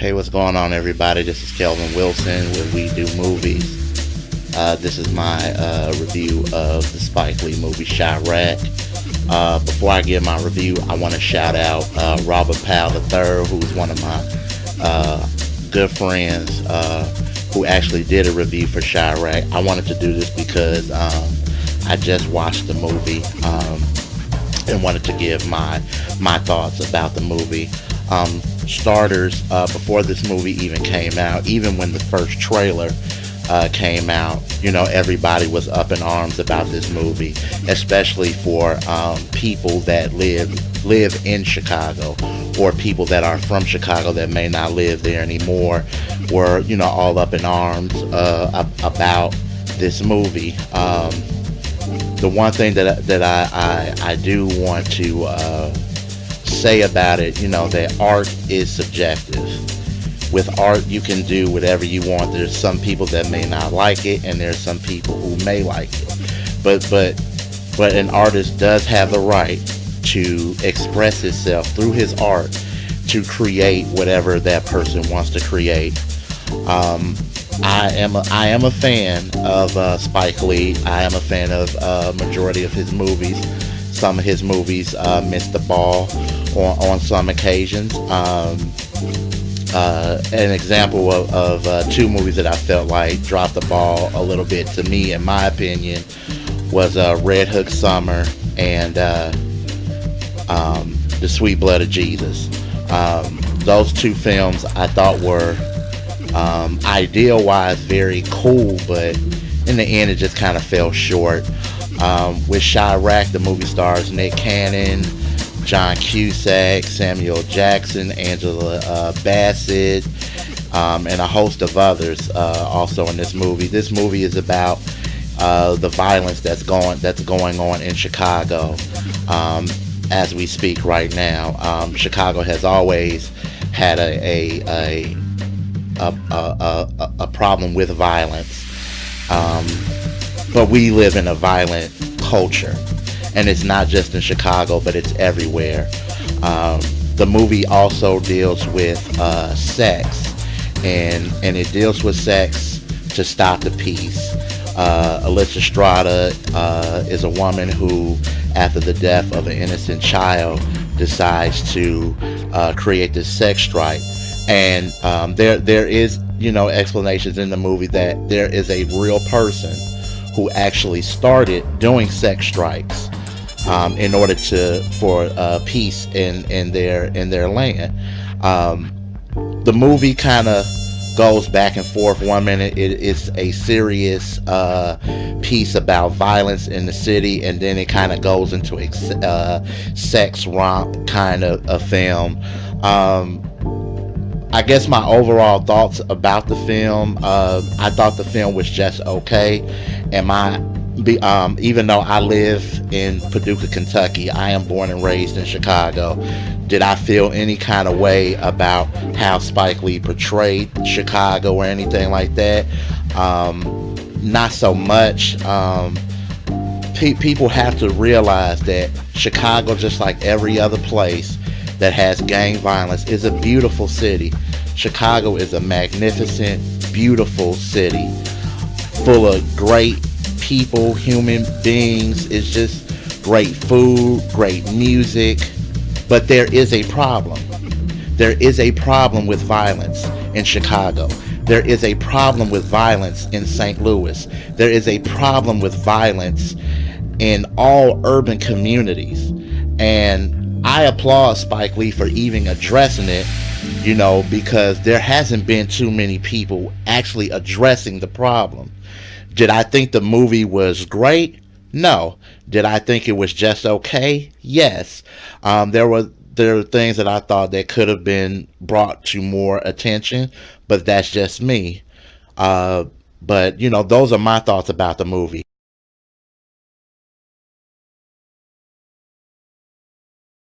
Hey, what's going on, everybody? This is Kelvin Wilson with We Do Movies. This is my review of the Spike Lee movie Chi-raq. Before I give my review, I want to shout out Robert Powell III, who's one of my good friends who actually did a review for Chi-raq. I wanted to do this because I just watched the movie and wanted to give my thoughts about the movie. Starters, before this movie even came out, even when the first trailer came out, everybody was up in arms about this movie, especially for people that live in Chicago, or people that are from Chicago that may not live there anymore, were all up in arms about this movie. The one thing that I do want to say about it, that art is subjective. With art, you can do whatever you want. There's some people that may not like it, and there's some people who may like it. But an artist does have the right to express himself through his art to create whatever that person wants to create. I am a fan of Spike Lee. I am a fan of majority of his movies. Some of his movies missed the ball on some occasions. An example of two movies that I felt like dropped the ball a little bit, to me, in my opinion, was Red Hook Summer and The Sweet Blood of Jesus. Those two films I thought were ideal-wise very cool, but in the end it just kind of fell short. With Chi-raq, the movie stars Nick Cannon, John Cusack, Samuel Jackson, Angela Bassett, and a host of others also in this movie. This movie is about the violence that's going on in Chicago as we speak right now. Chicago has always had a problem with violence, but we live in a violent culture. And it's not just in Chicago, but it's everywhere. The movie also deals with sex, and it deals with sex to stop the peace. Alyssa Strada is a woman who, after the death of an innocent child, decides to create this sex strike. And there is, explanations in the movie that there is a real person who actually started doing sex strikes in order for peace in their land. The movie kind of goes back and forth. One minute it is a serious piece about violence in the city, and then it kind of goes into a sex romp kind of a film. I guess my overall thoughts about the film, I thought the film was just okay. Even though I live in Paducah, Kentucky, I am born and raised in Chicago. Did I feel any kind of way about how Spike Lee portrayed Chicago or anything like that? Not so much. People have to realize that Chicago, just like every other place that has gang violence, is a beautiful city. Chicago is a magnificent, beautiful city full of great people, human beings. It's just great food, great music. But there is a problem. There is a problem with violence in Chicago. There is a problem with violence in St. Louis. There is a problem with violence in all urban communities. And I applaud Spike Lee for even addressing it, because there hasn't been too many people actually addressing the problem. Did I think the movie was great? No. Did I think it was just okay? Yes. There were things that I thought that could have been brought to more attention, but that's just me. But those are my thoughts about the movie.